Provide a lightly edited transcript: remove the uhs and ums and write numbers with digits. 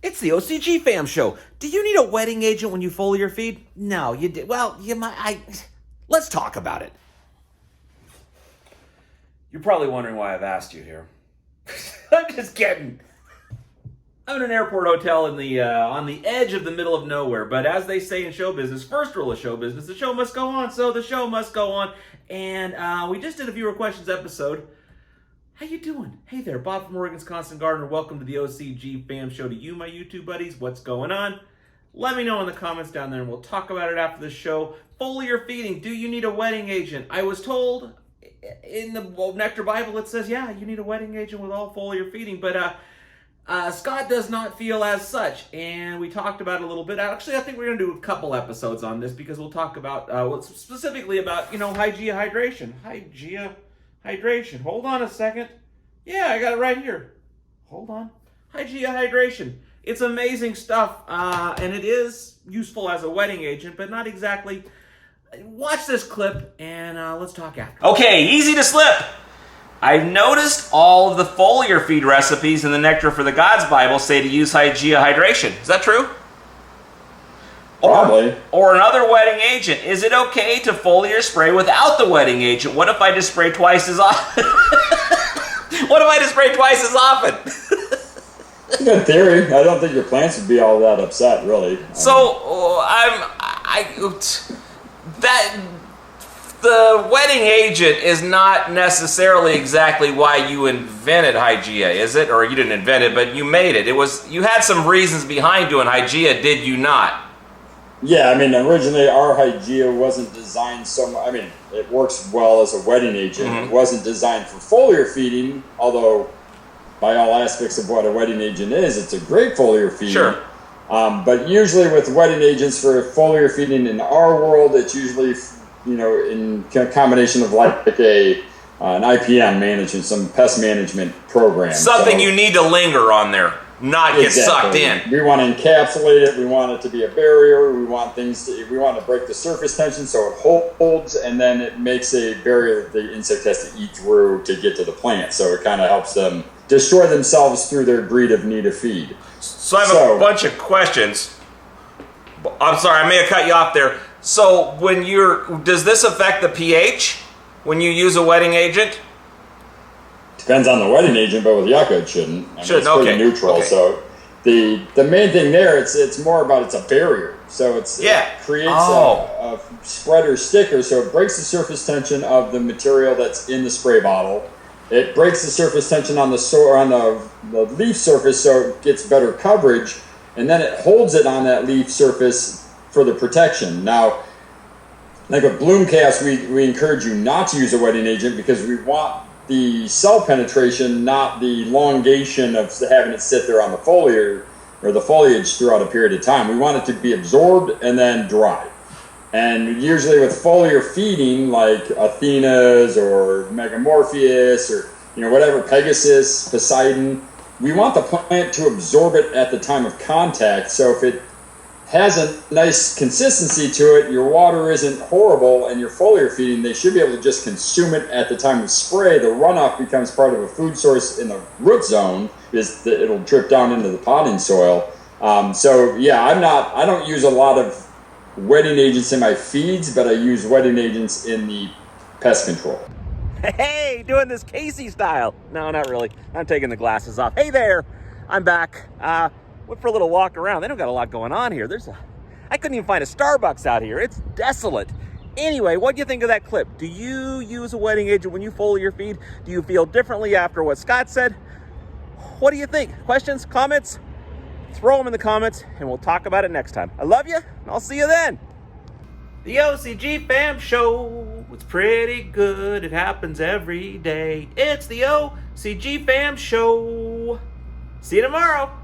It's the OCG Fam Show. Do you need a wetting agent when you foliar feed? No, you did. Well, you might. Let's talk about it. You're probably wondering why I've asked you here. I'm just kidding. I'm in an airport hotel on the edge of the middle of nowhere. But as they say in show business, first rule of show business: the show must go on. So the show must go on. And we just did a viewer questions episode. How you doing? Hey there, Bob from Oregon's Constant Gardener. Welcome to the OCG Fam Show. To you, my YouTube buddies, what's going on? Let me know in the comments down there, and we'll talk about it after the show. Foliar feeding. Do you need a wetting agent? I was told in the Nectar Bible it says, yeah, you need a wetting agent with all foliar feeding, but Scott does not feel as such, and we talked about it a little bit. Actually, I think we're going to do a couple episodes on this because we'll talk about specifically about Hygeia hydration. Hygeia hydration. Hold on a second. Yeah, I got it right here. Hold on. Hygeia hydration. It's amazing stuff, and it is useful as a wetting agent, but not exactly. Watch this clip, and let's talk after. Okay, easy to slip. I've noticed all of the foliar feed recipes in the Nectar for the Gods Bible say to use Hygeia hydration. Is that true? Probably. Or another wetting agent. Is it okay to foliar spray without the wetting agent? What if I just spray twice as often? What if I just spray twice as often? It's a good theory. I don't think your plants would be all that upset, really. So the wetting agent is not necessarily exactly why you invented Hygeia, is it? Or you didn't invent it, but you made it. You had some reasons behind doing Hygeia, did you not? Yeah, I mean, originally our Hygeia wasn't designed so much. I mean, it works well as a wetting agent. Mm-hmm. It wasn't designed for foliar feeding, although by all aspects of what a wetting agent is, it's a great foliar feeding. Sure. But usually with wetting agents for foliar feeding in our world, it's usually, in combination of like an IPM management, some pest management program. Something you need to linger on there. Not get sucked in. We want to encapsulate it. We want it to be a barrier. We want we want to break the surface tension so it holds, and then it makes a barrier that the insect has to eat through to get to the plant. So it kind of helps them destroy themselves through their greed of need of feed. So I have a bunch of questions. I'm sorry, I may have cut you off there. So does this affect the pH when you use a wetting agent? Depends on the wetting agent, but with yucca it shouldn't. It's pretty neutral. Okay. So the main thing there, it's more about it's a barrier. So it creates a spreader sticker, so it breaks the surface tension of the material that's in the spray bottle. It breaks the surface tension on the leaf surface, so it gets better coverage, and then it holds it on that leaf surface for the protection. Now, like with bloom caps, we encourage you not to use a wetting agent because we want the cell penetration, not the elongation of having it sit there on the foliar or the foliage throughout a period of time. We want it to be absorbed and then dry. And usually with foliar feeding, like Athena's or Megamorpheus or whatever, Pegasus, Poseidon, we want the plant to absorb it at the time of contact. So if it has a nice consistency to it, your water isn't horrible, and your foliar feeding, they should be able to just consume it at the time of spray. The runoff becomes part of a food source in the root zone, it'll drip down into the potting soil. I don't use a lot of wetting agents in my feeds, but I use wetting agents in the pest control. Hey, doing this Casey style. No, not really. I'm taking the glasses off. Hey there, I'm back. Went for a little walk around. They don't got a lot going on here. I couldn't even find a Starbucks out here. It's desolate. Anyway, what do you think of that clip? Do you use a wetting agent when you foliar feed? Do you feel differently after what Scott said? What do you think? Questions, comments? Throw them in the comments, and we'll talk about it next time. I love you, and I'll see you then. The OCG Fam Show. It's pretty good. It happens every day. It's the OCG Fam Show. See you tomorrow.